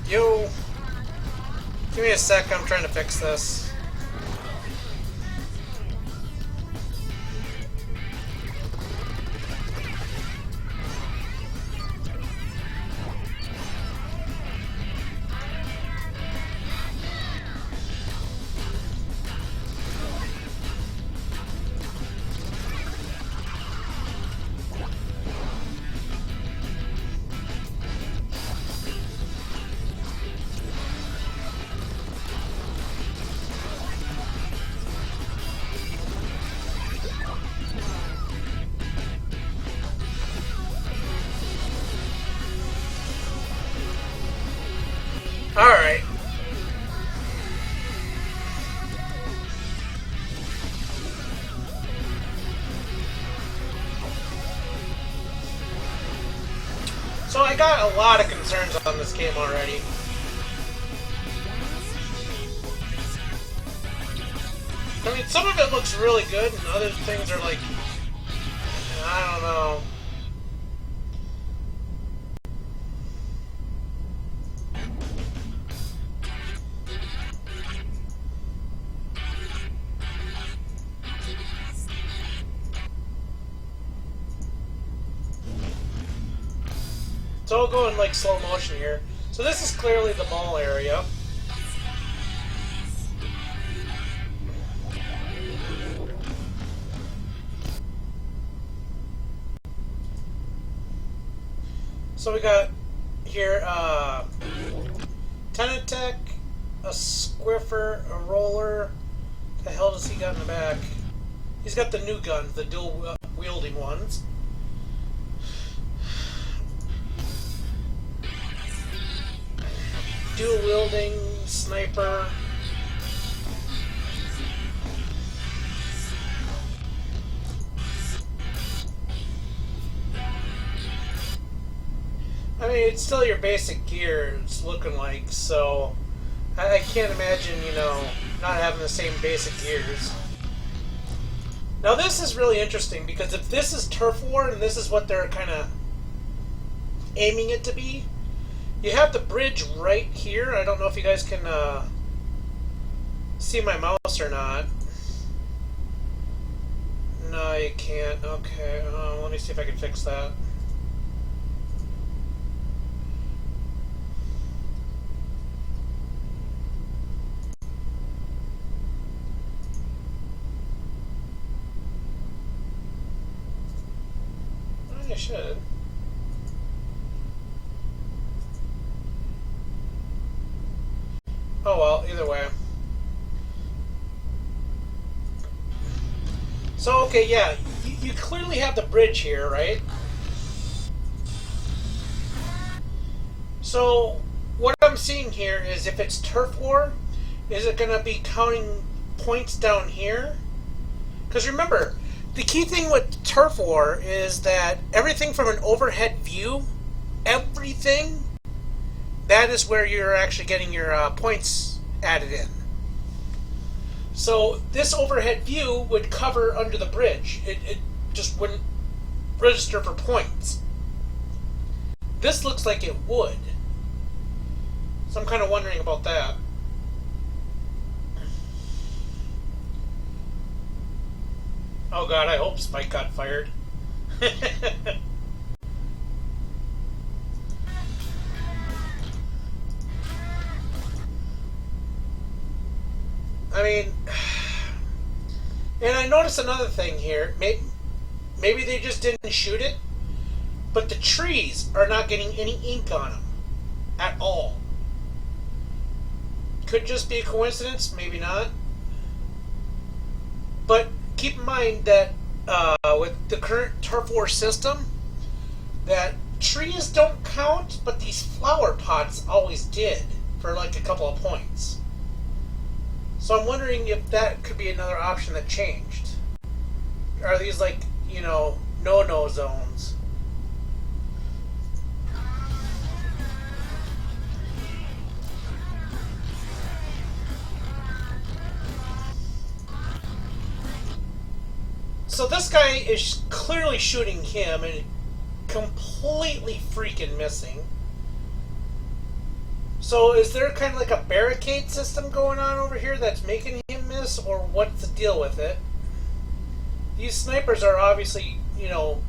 Yo, give me a sec, I'm trying to fix this. Alright. So I got a lot of concerns on this game already. I mean, some of it looks really good, and other things are like, I don't know. So I'll go in like slow motion here. So this is clearly the mall area. So we got here Tenatech, a Squiffer, a Roller. What the hell does he got in the back? He's got the new guns, the dual wielding ones. Dual wielding sniper. I mean, it's still your basic gear, it's looking like, so I can't imagine, you know, not having the same basic gears. Now this is really interesting, because if this is Turf War, and this is what they're kind of aiming it to be, you have the bridge right here. I don't know if you guys can see my mouse or not. No, you can't. Okay, let me see if I can fix that. I should. Oh well, either way. So, okay, yeah, you clearly have the bridge here, right? So, what I'm seeing here is if it's Turf War, is it going to be counting points down here? Because remember, the key thing with Turf War is that everything from an overhead view, everything, that is where you're actually getting your points added in. So this overhead view would cover under the bridge. It just wouldn't register for points. This looks like it would. So I'm kind of wondering about that. Oh god, I hope Spike got fired. I mean, and I noticed another thing here. Maybe they just didn't shoot it, but the trees are not getting any ink on them at all. Could just be a coincidence, maybe not. But keep in mind that with the current Turf War system, that trees don't count, but these flower pots always did for like a couple of points. So I'm wondering if that could be another option that changed. Are these like, you know, no-no zones? So this guy is clearly shooting him and completely freaking missing. So is there kind of like a barricade system going on over here that's making him miss, or what's the deal with it? These snipers are obviously,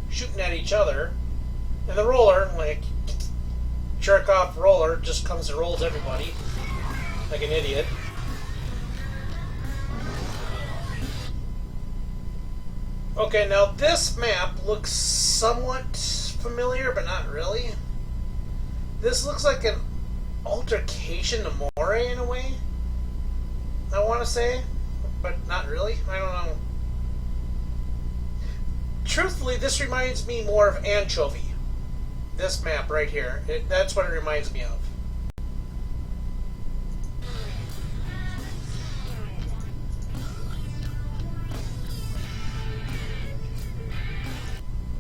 shooting at each other. And the roller, like, jerk off roller, just comes and rolls everybody. Like an idiot. Okay, now this map looks somewhat familiar, but not really. This looks like an altercation to Moray in a way, I want to say, but not really. I don't know. Truthfully, this reminds me more of Anchovy. This map right here. That's what it reminds me of.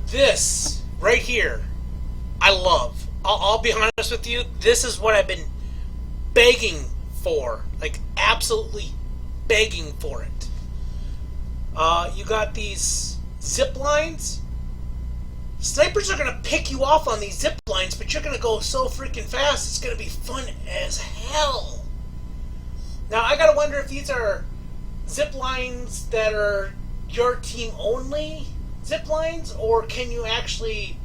This right here, I love. I'll be honest with you. This is what I've been begging for, like absolutely begging for it. You got these zip lines. Snipers are gonna pick you off on these zip lines, but you're gonna go so freaking fast. It's gonna be fun as hell. Now I gotta wonder if these are zip lines that are your team only zip lines, or can you actually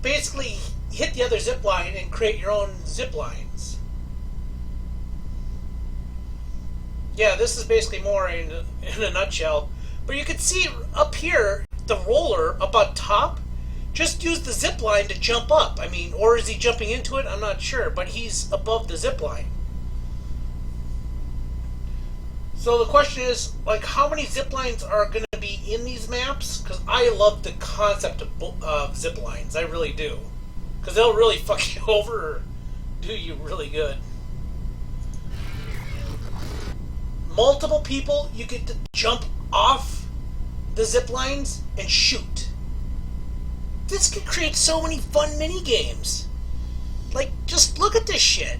basically hit the other zip line and create your own zip lines? Yeah, this is basically more in a nutshell. But you can see up here, the roller up on top just used the zip line to jump up. I mean, or is he jumping into it? I'm not sure, but he's above the zip line. So the question is, like, how many zip lines are going to be in these maps? Because I love the concept of zip lines. I really do. Because they'll really fuck you over or do you really good. Multiple people, you get to jump off the zip lines and shoot. This could create so many fun mini games. Like, just look at this shit.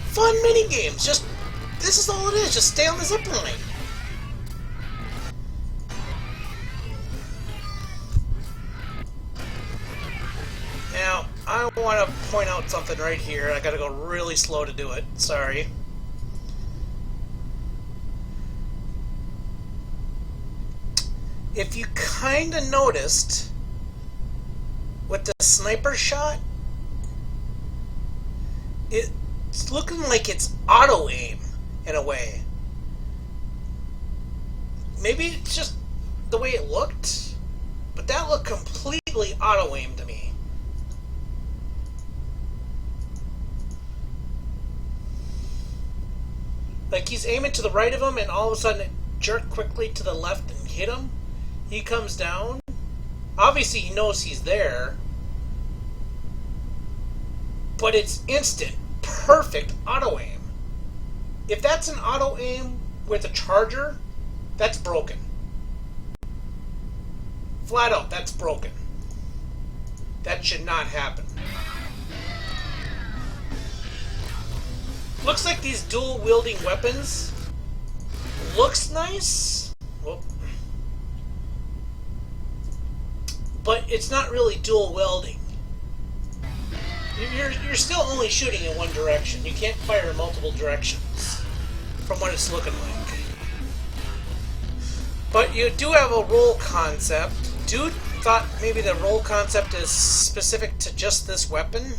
Fun mini games. Just, this is all it is. Just stay on the zip line. Now, I want to point out something right here. I gotta go really slow to do it. Sorry. If you kinda noticed with the sniper shot, it's looking like it's auto aim in a way. Maybe it's just the way it looked, but that looked completely auto aim to me. Like he's aiming to the right of him and all of a sudden it jerked quickly to the left and hit him. He comes down. Obviously he knows he's there, but it's instant. Perfect auto aim. If that's an auto aim with a charger, that's broken. Flat out, that's broken. That should not happen. Looks like these dual wielding weapons. Looks nice. Whoop. But it's not really dual wielding. You're still only shooting in one direction. You can't fire in multiple directions, from what it's looking like. But you do have a roll concept. Dude thought maybe the roll concept is specific to just this weapon.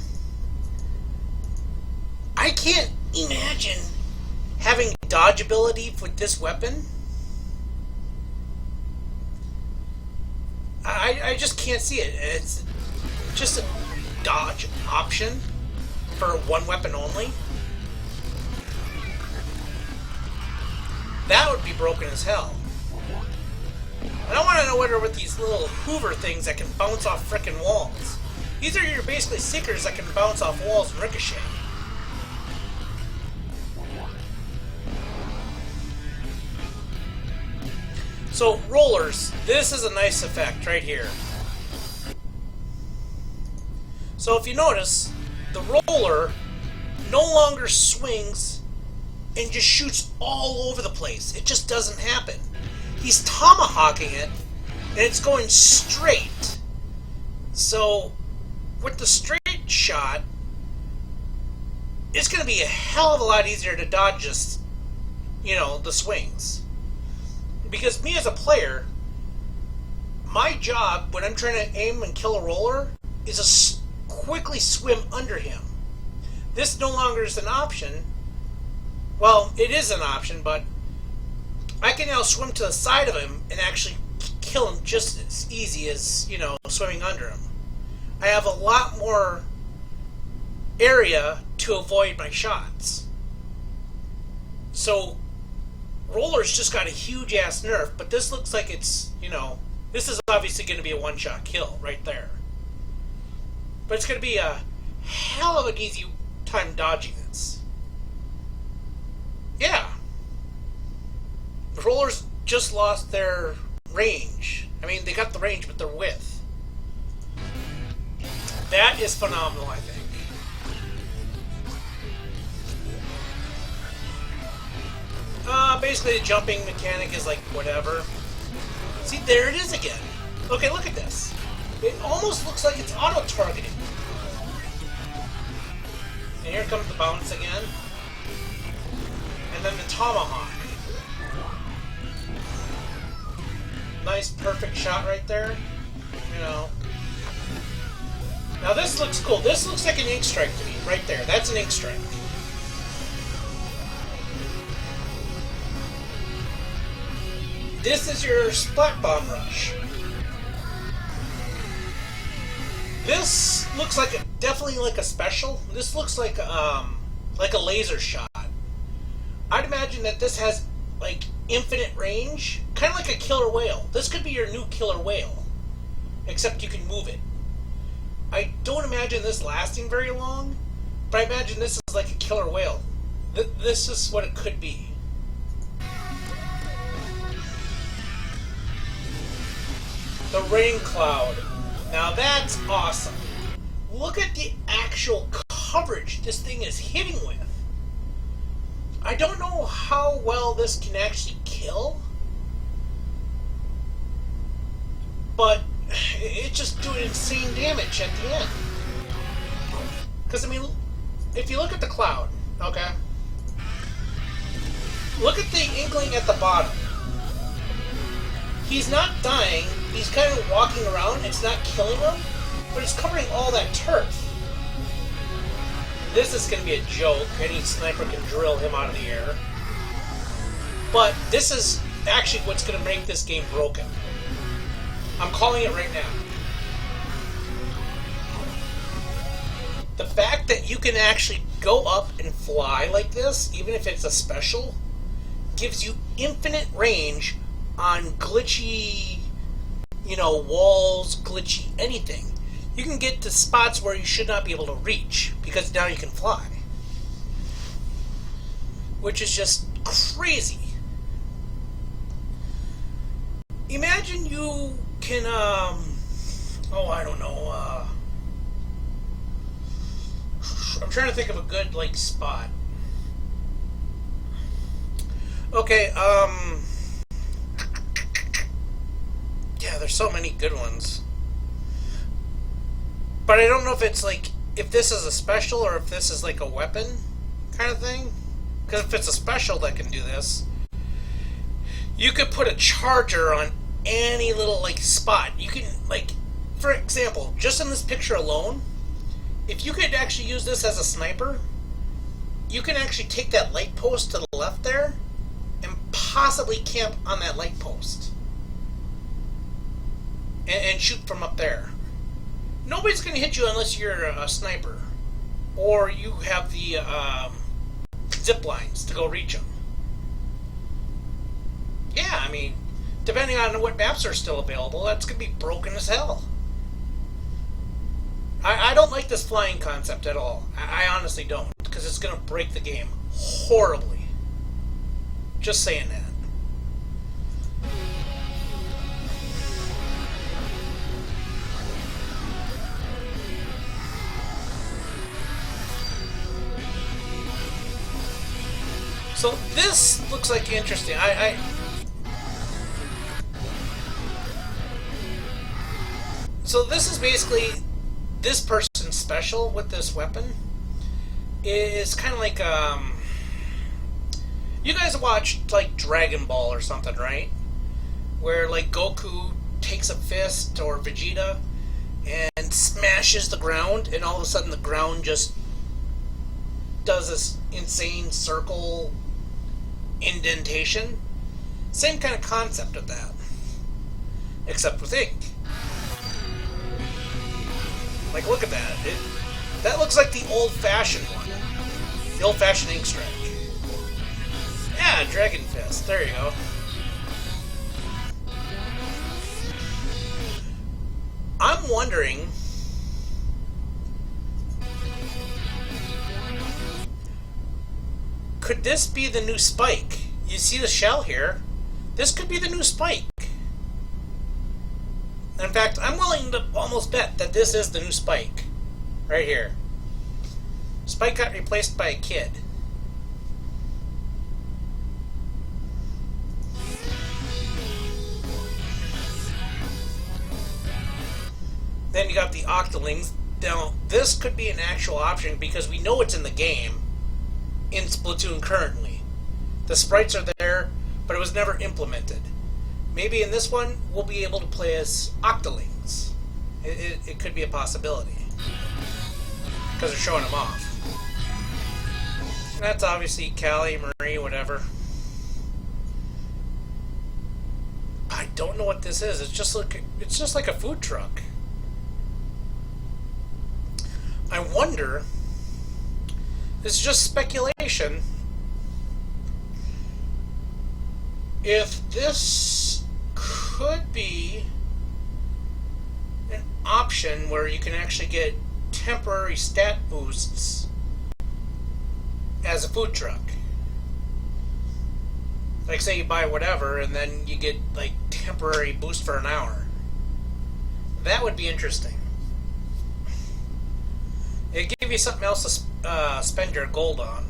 I can't imagine having dodge ability with this weapon. I just can't see it. It's just a dodge option for one weapon only. That would be broken as hell. And I want to know what are with these little Hoover things that can bounce off frickin' walls. These are your basically seekers that can bounce off walls and ricochet. So rollers, this is a nice effect right here. So if you notice, the roller no longer swings and just shoots all over the place. It just doesn't happen. He's tomahawking it and it's going straight. So with the straight shot, it's going to be a hell of a lot easier to dodge just, the swings. Because me as a player, my job when I'm trying to aim and kill a roller is to quickly swim under him. This no longer is an option. Well, it is an option, but I can now swim to the side of him and actually kill him just as easy as, swimming under him. I have a lot more area to avoid my shots. So, Roller's just got a huge ass nerf, but this looks like it's, this is obviously going to be a one-shot kill right there. But it's going to be a hell of an easy time dodging this. Yeah. The Rollers just lost their range. I mean, they got the range, but their width. That is phenomenal, I think. Basically the jumping mechanic is like whatever. See, there it is again. Okay, look at this. It almost looks like it's auto-targeting. And here comes the bounce again. And then the tomahawk. Nice, perfect shot right there. Now this looks cool. This looks like an ink strike to me, right there. That's an ink strike. This is your Splat Bomb Rush. This looks like definitely like a special. This looks like a laser shot. I'd imagine that this has like infinite range, kind of like a killer whale. This could be your new killer whale, except you can move it. I don't imagine this lasting very long, but I imagine this is like a killer whale. This is what it could be. The rain cloud. Now that's awesome. Look at the actual coverage this thing is hitting with. I don't know how well this can actually kill, but it's just doing insane damage at the end. Because, I mean, if you look at the cloud, okay? Look at the inkling at the bottom. He's not dying, he's kind of walking around, it's not killing him, but it's covering all that turf. This is going to be a joke, any sniper can drill him out of the air. But this is actually what's going to make this game broken. I'm calling it right now. The fact that you can actually go up and fly like this, even if it's a special, gives you infinite range on glitchy, walls, glitchy anything. You can get to spots where you should not be able to reach, because now you can fly. Which is just crazy. Imagine you can, I don't know, I'm trying to think of a good, spot. Okay, yeah, there's so many good ones. But I don't know if it's if this is a special or if this is a weapon kind of thing. Because if it's a special that can do this, you could put a charger on any little spot. You can for example, just in this picture alone, if you could actually use this as a sniper, you can actually take that light post to the left there and possibly camp on that light post and shoot from up there. Nobody's going to hit you unless you're a sniper or you have the zip lines to go reach them. Yeah, I mean, depending on what maps are still available, that's going to be broken as hell. I don't like this flying concept at all. I honestly don't, because it's going to break the game horribly. Just saying that. So this looks interesting. So this is basically this person's special with this weapon is kind of like you guys watched like Dragon Ball or something, right? Where like Goku takes a fist or Vegeta and smashes the ground, and all of a sudden the ground just does this insane circle indentation. Same kind of concept of that, except with ink. Like, look at that. That looks like the old-fashioned one. The old-fashioned ink strike. Yeah, Dragon Fist. There you go. I'm wondering... could this be the new Spike? You see the shell here? This could be the new Spike. In fact, I'm willing to almost bet that this is the new Spike. Right here. Spike got replaced by a kid. Then you got the Octolings. Now, this could be an actual option because we know it's in the game in Splatoon currently. The sprites are there, but it was never implemented. Maybe in this one, we'll be able to play as Octolings. It could be a possibility. Because they're showing them off. And that's obviously Callie, Marie, whatever. I don't know what this is. It's just like a food truck. I wonder... this is just speculation. If this could be an option where you can actually get temporary stat boosts as a food truck. Like, say you buy whatever and then you get like temporary boost for an hour. That would be interesting. It'd give you something else to spend your gold on.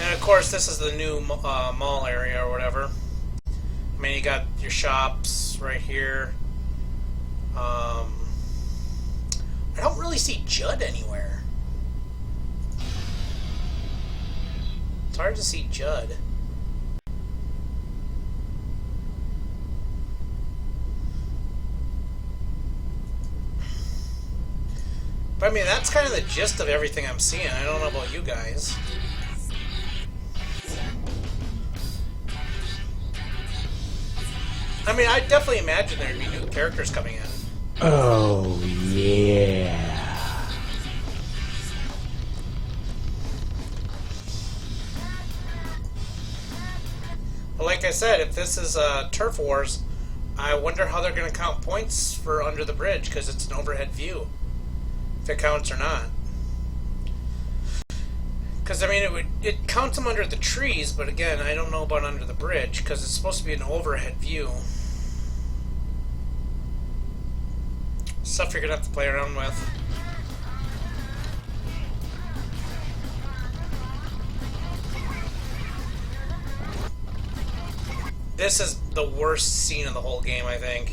And of course, this is the new mall area or whatever. I mean, you got your shops right here. I don't really see Judd anywhere. It's hard to see Judd. But I mean, that's kind of the gist of everything I'm seeing. I don't know about you guys. I mean, I definitely imagine there'd be new characters coming in. Oh, yeah. But like I said, if this is Turf Wars, I wonder how they're going to count points for Under the Bridge, because it's an overhead view. If it counts or not. Because, I mean, it counts them under the trees, but again, I don't know about under the bridge, because it's supposed to be an overhead view. Stuff you're going to have to play around with. This is the worst scene of the whole game, I think.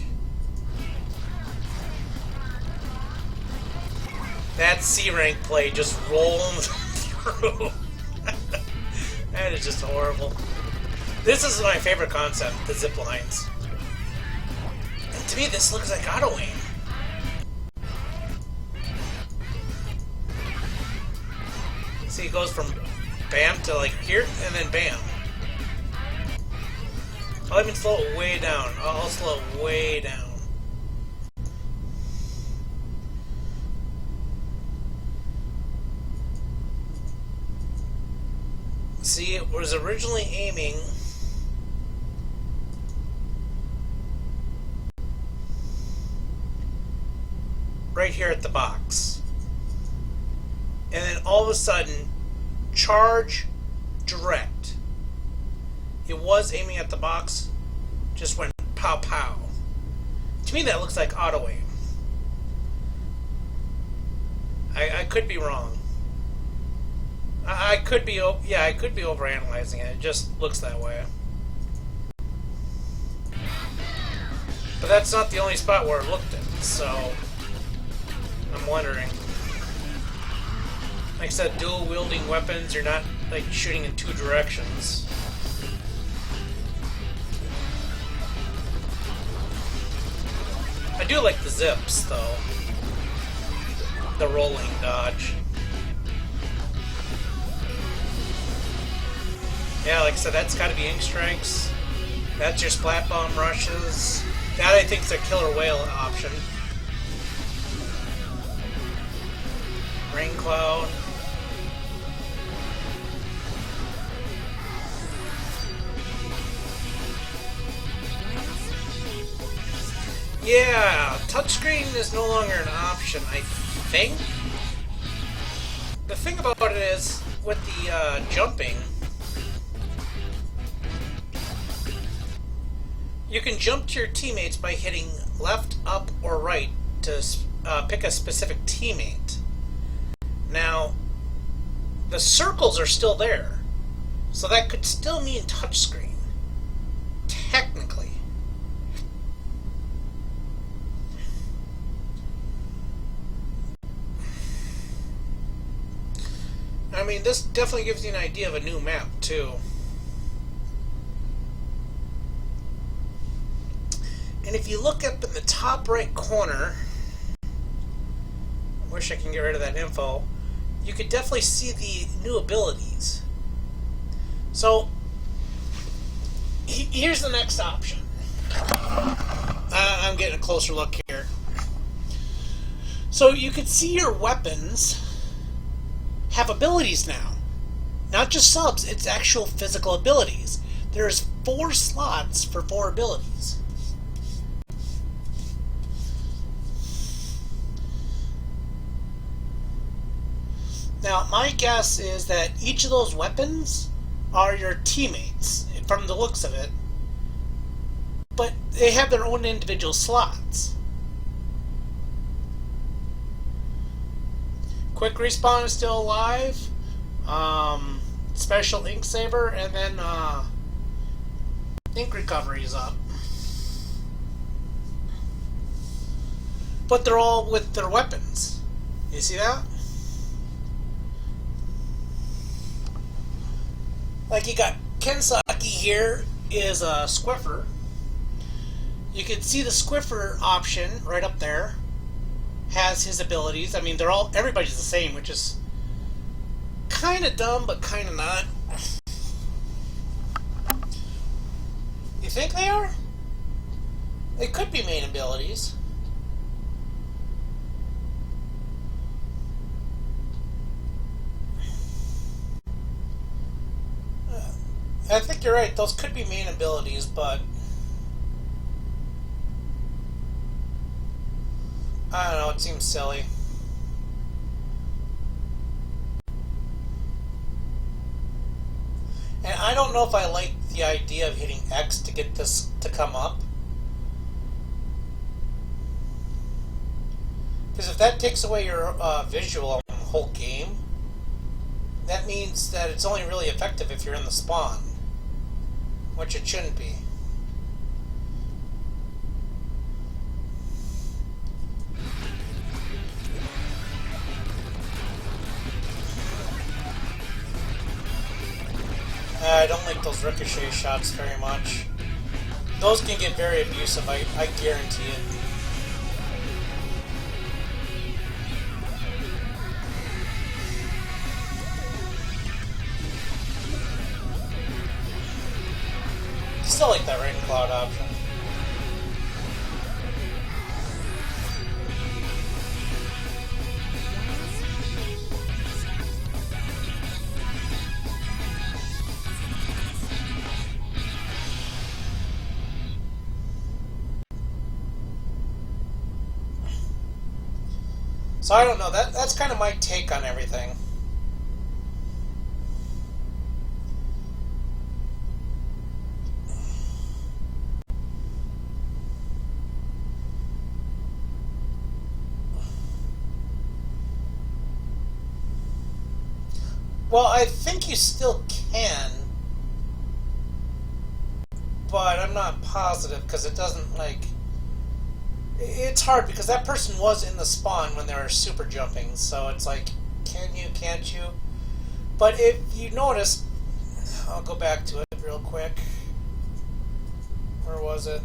That C-rank play just rolling through. That is just horrible. This is my favorite concept, the zip lines. And to me, this looks like auto aim. See, it goes from bam to like here, and then bam. I'll even slow it way down. I'll slow it way down. See, it was originally aiming right here at the box. And then all of a sudden, charge direct. It was aiming at the box, just went pow pow. To me, that looks like auto aim. I could be wrong. I could be, yeah, I could be overanalyzing it. It just looks that way. But that's not the only spot where it looked at, so I'm wondering. Like I said, dual wielding weapons, you're not like shooting in two directions. I do like the zips though. The rolling dodge. Yeah, like I said, that's got to be ink strikes. That's your splat bomb rushes. That I think is a killer whale option. Rain cloud. Yeah, touchscreen is no longer an option, I think. The thing about it is, with the jumping, you can jump to your teammates by hitting left, up, or right to pick a specific teammate. Now, the circles are still there, so that could still mean touchscreen, technically. I mean, this definitely gives you an idea of a new map, too. And if you look up in the top right corner, I wish I can get rid of that info, you could definitely see the new abilities. So, here's the next option. I'm getting a closer look here. So you could see your weapons have abilities now. Not just subs, it's actual physical abilities. There's 4 slots for 4 abilities. Now, my guess is that each of those weapons are your teammates, from the looks of it. But they have their own individual slots. Quick respawn is still alive. Special ink saver, and then ink recovery is up. But they're all with their weapons. You see that? Like you got Kensaki here is a Squiffer. You can see the Squiffer option right up there. Has his abilities. I mean, everybody's the same, which is kind of dumb, but kind of not. You think they are? They could be main abilities. I think you're right. Those could be main abilities, but I don't know. It seems silly. And I don't know if I like the idea of hitting X to get this to come up. Because if that takes away your visual on the whole game, that means that it's only really effective if you're in the spawn. Which it shouldn't be. I don't like those ricochet shots very much. Those can get very abusive, I guarantee it. Still like that rain cloud option. So I don't know, that's kind of my take on everything. Well, I think you still can, but I'm not positive because it doesn't, like... It's hard because that person was in the spawn when they were super jumping, so it's like, can you, can't you? But if you notice, I'll go back to it real quick. Where was it?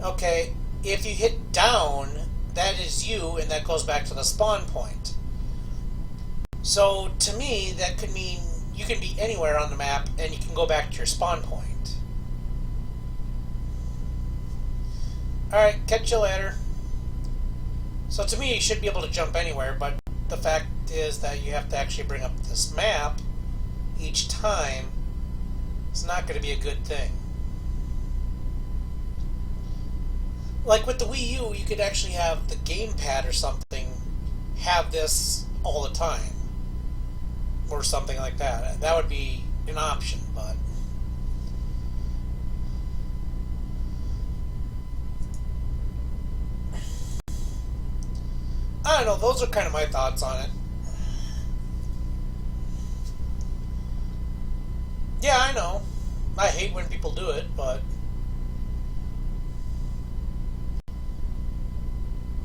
Okay, if you hit down, that is you, and that goes back to the spawn point. So, to me, that could mean you can be anywhere on the map, and you can go back to your spawn point. Alright, catch you later. So to me, you should be able to jump anywhere, but the fact is that you have to actually bring up this map each time. It's not going to be a good thing. Like with the Wii U, you could actually have the gamepad or something have this all the time. Or something like that. That would be an option, but... I don't know, those are kind of my thoughts on it. Yeah, I know. I hate when people do it, but...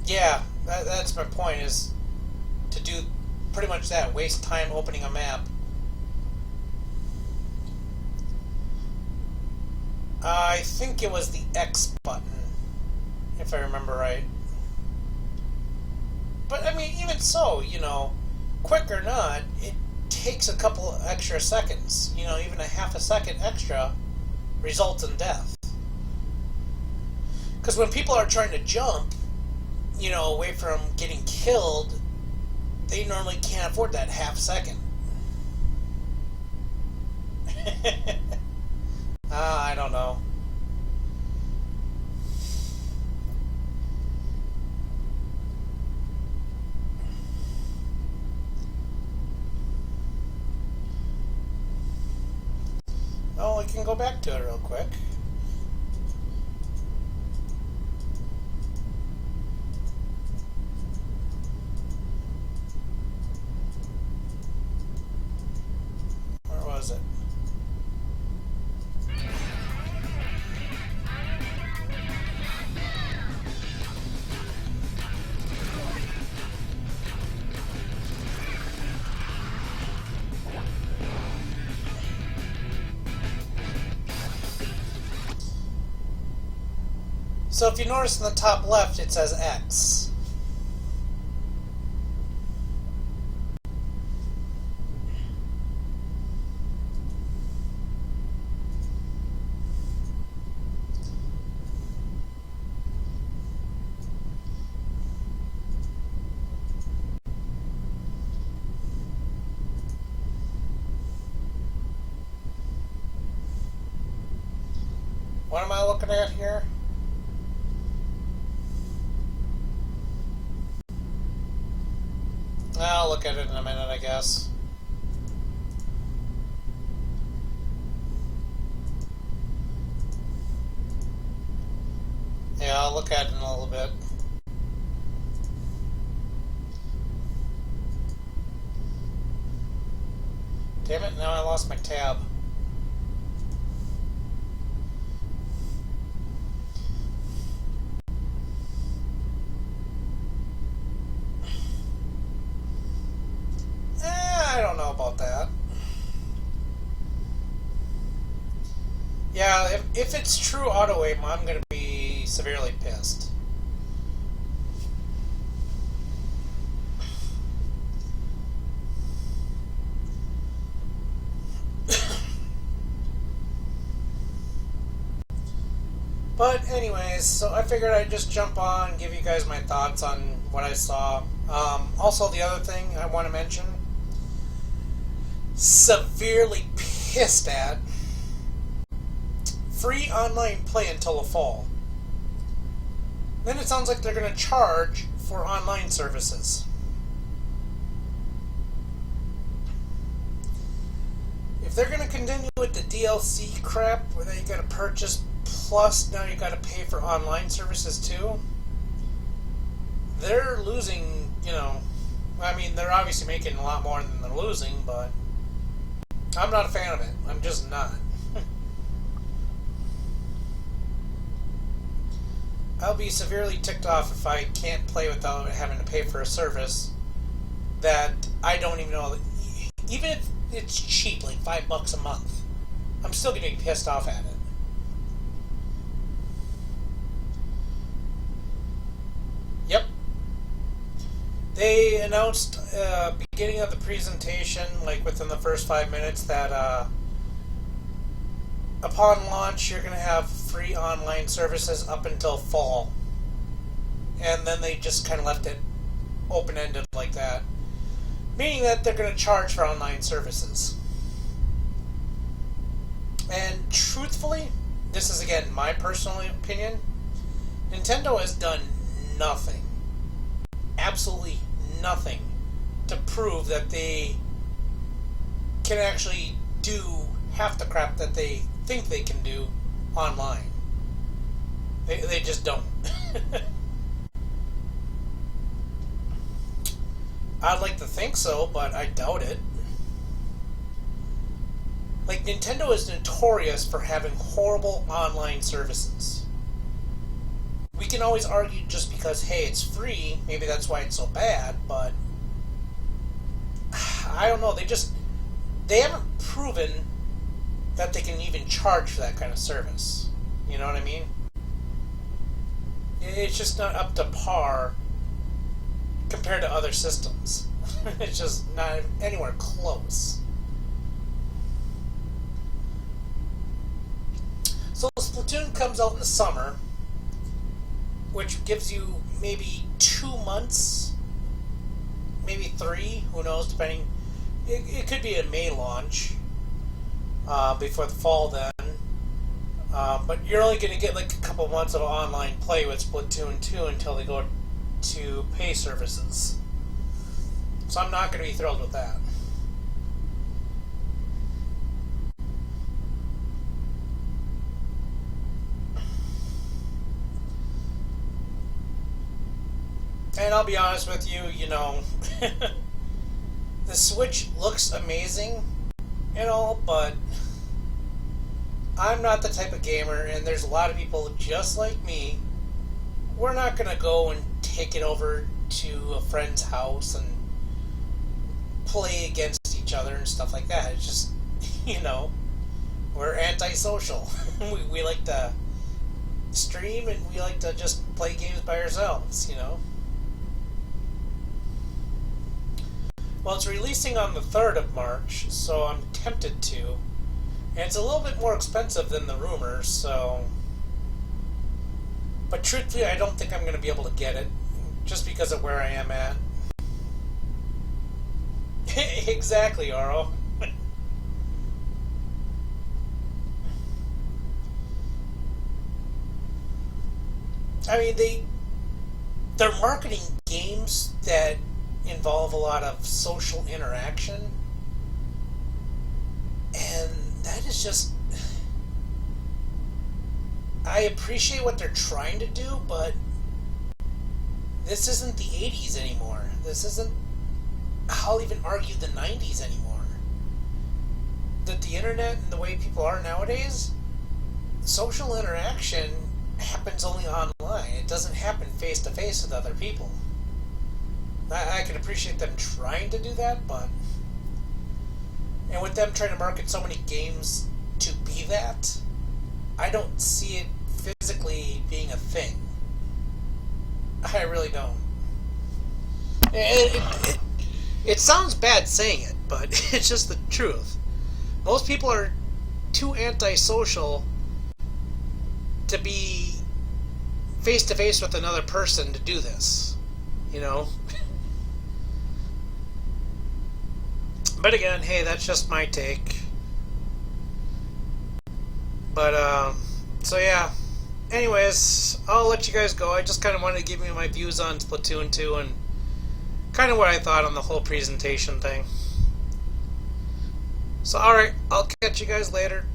Yeah, that's my point, is to do pretty much that. Waste time opening a map. I think it was the X button, if I remember right. But, I mean, even so, you know, quick or not, it takes a couple extra seconds. You know, even a half a second extra results in death. Because when people are trying to jump, you know, away from getting killed, they normally can't afford that half second. I don't know. Oh, we can go back to it real quick. Where was it? So if you notice in the top left, it says X. What am I looking at here? I'll look at it in a minute, I guess. Yeah, I'll look at it in a little bit. Damn it, now I lost my tab. I don't know about that. Yeah, if it's true auto aim, I'm going to be severely pissed. But anyways, so I figured I'd just jump on and give you guys my thoughts on what I saw. Also, the other thing I want to mention, severely pissed at, free online play until the fall. Then it sounds like they're going to charge for online services. If they're going to continue with the DLC crap, where you got to purchase, plus now you got to pay for online services too, they're losing, you know, I mean, they're obviously making a lot more than they're losing, but I'm not a fan of it. I'm just not. I'll be severely ticked off if I can't play without having to pay for a service that I don't even know. Even if it's cheap, like $5 a month, I'm still getting pissed off at it. Yep. They announced beginning of the presentation, like within the first 5 minutes, that upon launch you're going to have free online services up until fall. And then they just kind of left it open-ended like that. Meaning that they're going to charge for online services. And truthfully, this is again my personal opinion, Nintendo has done nothing, absolutely nothing, to prove that they can actually do half the crap that they think they can do online. They just don't. I'd like to think so, but I doubt it. Like, Nintendo is notorious for having horrible online services. We can always argue just because, hey, it's free, maybe that's why it's so bad, but I don't know, they haven't proven that they can even charge for that kind of service. You know what I mean? It's just not up to par compared to other systems. It's just not anywhere close. So Splatoon comes out in the summer, which gives you maybe 2 months, maybe 3, who knows, depending. It could be a May launch before the fall then. But you're only going to get like a couple months of online play with Splatoon 2 until they go to pay services. So I'm not going to be thrilled with that. And I'll be honest with you, you know, the Switch looks amazing and all, but I'm not the type of gamer, and there's a lot of people just like me. We're not going to go and take it over to a friend's house and play against each other and stuff like that. It's just, you know, we're antisocial. we like to stream and we like to just play games by ourselves, you know. Well, it's releasing on the 3rd of March, so I'm tempted to. And it's a little bit more expensive than the rumors, so... But truthfully, I don't think I'm going to be able to get it, just because of where I am at. Exactly, Aro. I mean, they're marketing games that involve a lot of social interaction, and that is just... I appreciate what they're trying to do, but this isn't the 80s anymore. This isn't, I'll even argue, the 90s anymore. That the internet and the way people are nowadays, social interaction happens only online. It doesn't happen face to face with other people. I can appreciate them trying to do that, but... And with them trying to market so many games to be that, I don't see it physically being a thing. I really don't. It sounds bad saying it, but it's just the truth. Most people are too antisocial to be face to face with another person to do this, you know? But again, hey, that's just my take. But, so yeah. Anyways, I'll let you guys go. I just kind of wanted to give you my views on Splatoon 2 and kind of what I thought on the whole presentation thing. So, alright, I'll catch you guys later.